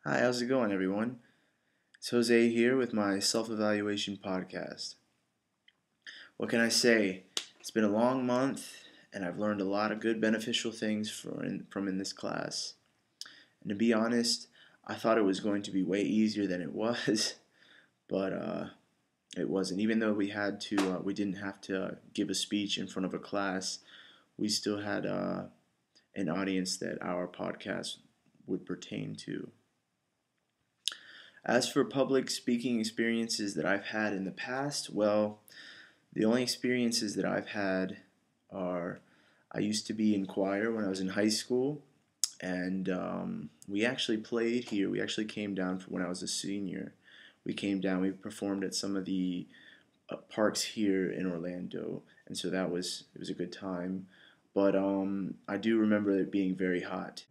Hi, how's it going, everyone? It's Jose here with my self evaluation podcast. What can I say? It's been a long month, and I've learned a lot of good, beneficial things from in this class. And to be honest, I thought it was going to be way easier than it was, but it wasn't. Even though we didn't have to give a speech in front of a class, we still had an audience that our podcast would pertain to. As for public speaking experiences that I've had in the past, well, the only experiences that I've had are I used to be in choir when I was in high school, and we actually played here. We actually came down for when I was a senior. We came down, we performed at some of the parks here in Orlando, and so it was a good time. But I do remember it being very hot.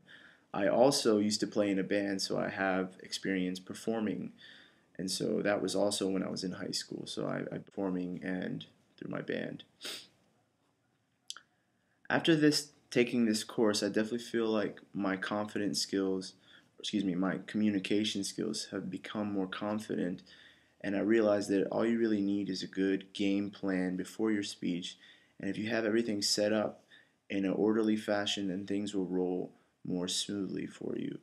I also used to play in a band, so I have experience performing, and so that was also when I was in high school. So I performing and through my band. After this taking this course, I definitely feel like my confidence skills, excuse me, my communication skills have become more confident, and I realized that all you really need is a good game plan before your speech, and if you have everything set up in an orderly fashion, then things will roll more smoothly for you.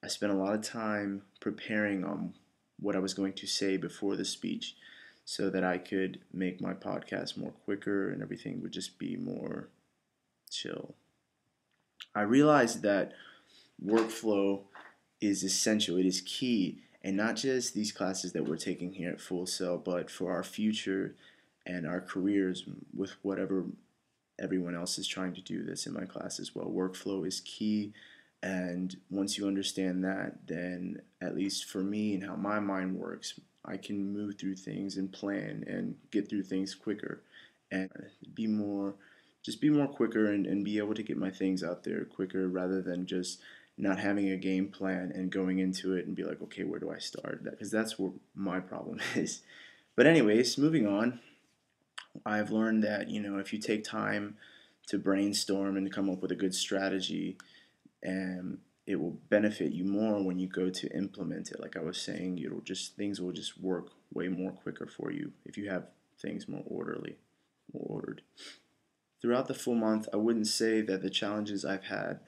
I spent a lot of time preparing on what I was going to say before the speech so that I could make my podcast more quicker and everything would just be more chill. I realized that workflow is essential, it is key, and not just these classes that we're taking here at Full Sail, but for our future and our careers with whatever everyone else is trying to do this in my class as well. Workflow is key, and once you understand that, then at least for me and how my mind works, I can move through things and plan and get through things quicker and be more just be more quicker and be able to get my things out there quicker rather than just not having a game plan and going into it and be like, okay, where do I start? Because that's where my problem is. But anyways, moving on, I've learned that if you take time to brainstorm and come up with a good strategy, and it will benefit you more when you go to implement it. Like I was saying, it'll just things will just work way more quicker for you if you have things more ordered. Throughout the full month, I wouldn't say that the challenges I've had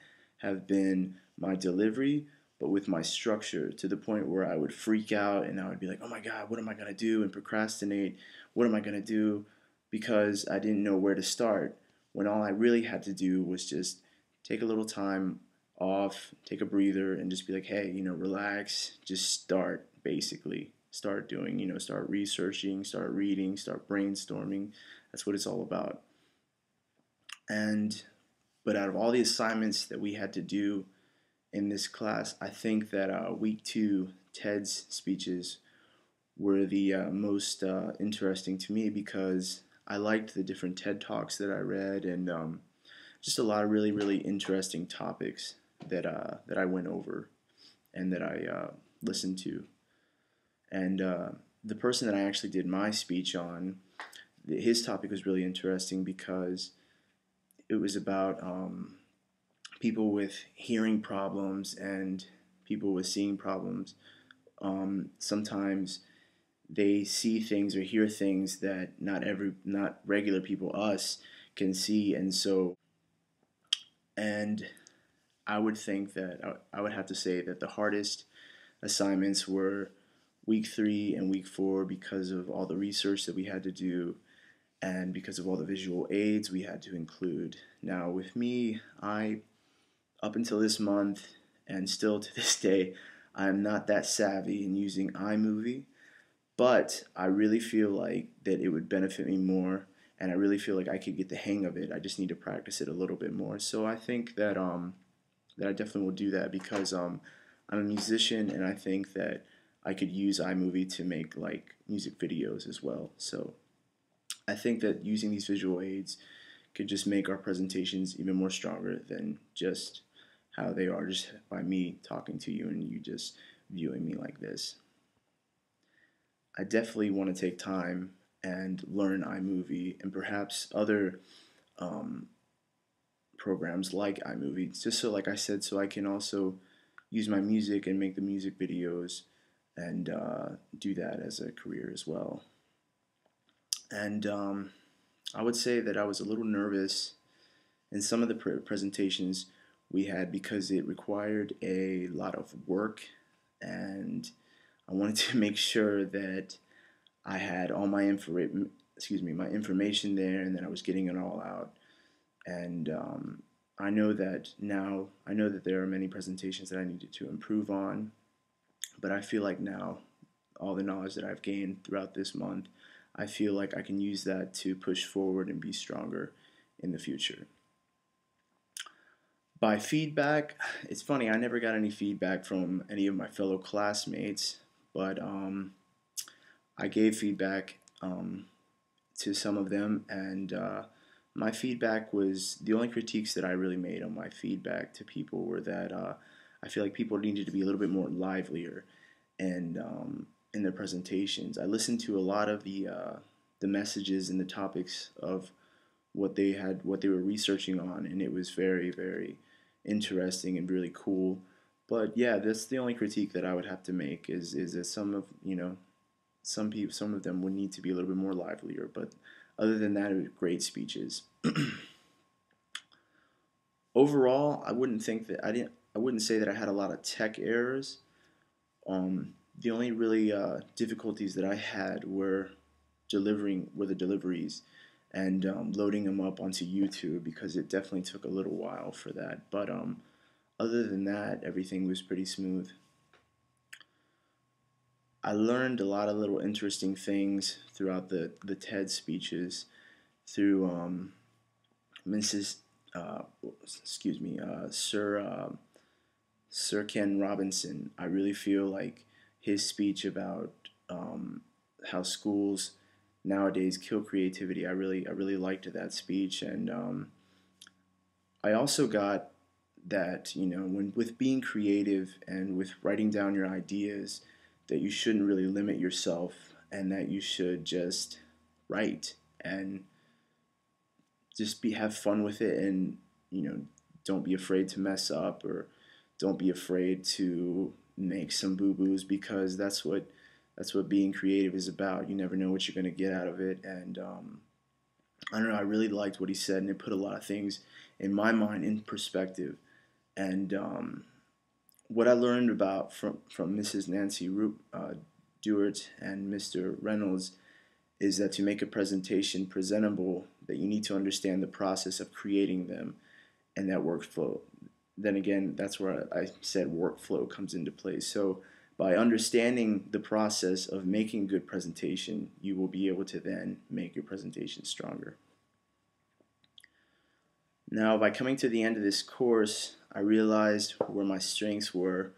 have been my delivery, but with my structure to the point where I would freak out and I would be like, oh my God, what am I going to do? And procrastinate. What am I going to do? Because I didn't know where to start. When all I really had to do was just take a little time off, take a breather, and just be like, hey, relax, just start basically. Start doing, start researching, start reading, start brainstorming. That's what it's all about. And but out of all the assignments that we had to do in this class, I think that week two TED's speeches were the most interesting to me because I liked the different TED Talks that I read and just a lot of really really interesting topics that I went over and that I listened to. And the person that I actually did my speech on, his topic was really interesting because it was about people with hearing problems and people with seeing problems. Sometimes they see things or hear things that not regular people, us, can see, and I would think that I would have to say that the hardest assignments were week three and week four because of all the research that we had to do and because of all the visual aids we had to include. Now, with me, up until this month, and still to this day, I'm not that savvy in using iMovie, but I really feel like that it would benefit me more, and I really feel like I could get the hang of it. I just need to practice it a little bit more. So I think that I definitely will do that because I'm a musician, and I think that I could use iMovie to make like music videos as well. So I think that using these visual aids could just make our presentations even more stronger than just how they are just by me talking to you and you just viewing me like this. I definitely want to take time and learn iMovie and perhaps other um, programs like iMovie, just so, like I said, so I can also use my music and make the music videos and do that as a career as well. And I would say that I was a little nervous in some of the presentations we had because it required a lot of work, and I wanted to make sure that I had all my my information there, and that I was getting it all out. And I know that there are many presentations that I needed to improve on, but I feel like now all the knowledge that I've gained throughout this month, I feel like I can use that to push forward and be stronger in the future. By feedback, it's funny, I never got any feedback from any of my fellow classmates, but I gave feedback to some of them, and my feedback was the only critiques that I really made on my feedback to people were that I feel like people needed to be a little bit more livelier and in their presentations. I listened to a lot of the messages and the topics of what they were researching on, and it was very very interesting and really cool. But yeah, that's the only critique that I would have to make is that some of some of them would need to be a little bit more livelier. But other than that, it was great speeches. Overall, I wouldn't say that I had a lot of tech errors. The only really difficulties that I had were the deliveries and loading them up onto YouTube because it definitely took a little while for that. But other than that, everything was pretty smooth. I learned a lot of little interesting things throughout the TED speeches through Mrs. Sir Ken Robinson. I really feel like his speech about how schools nowadays kill creativity. I really liked that speech, and I also got that when with being creative and with writing down your ideas, that you shouldn't really limit yourself, and that you should just write and just be have fun with it, and don't be afraid to mess up, or don't be afraid to make some boo-boos, because that's what being creative is about. You never know what you're going to get out of it. And I don't know, I really liked what he said, and it put a lot of things in my mind in perspective. And what I learned about from Mrs. Nancy Dewart and Mr. Reynolds is that to make a presentation presentable, that you need to understand the process of creating them and that workflow. Then again, that's where I said workflow comes into play. So by understanding the process of making a good presentation, you will be able to then make your presentation stronger. Now, by coming to the end of this course, I realized where my strengths were,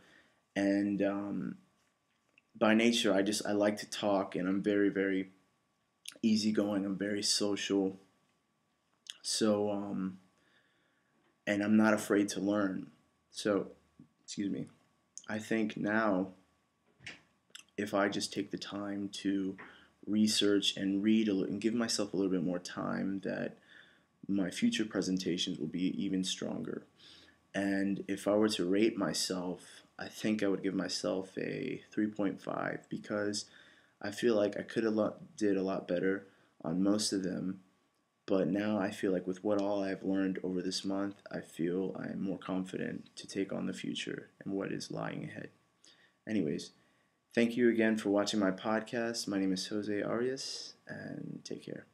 and by nature, I like to talk, and I'm very very easygoing. I'm very social, so and I'm not afraid to learn. So, excuse me. I think now, if I just take the time to research and read and give myself a little bit more time, that my future presentations will be even stronger. And if I were to rate myself, I think I would give myself a 3.5, because I feel like I could have did a lot better on most of them. But now I feel like with what all I've learned over this month, I feel I'm more confident to take on the future and what is lying ahead. Anyways, thank you again for watching my podcast. My name is Jose Arias, and take care.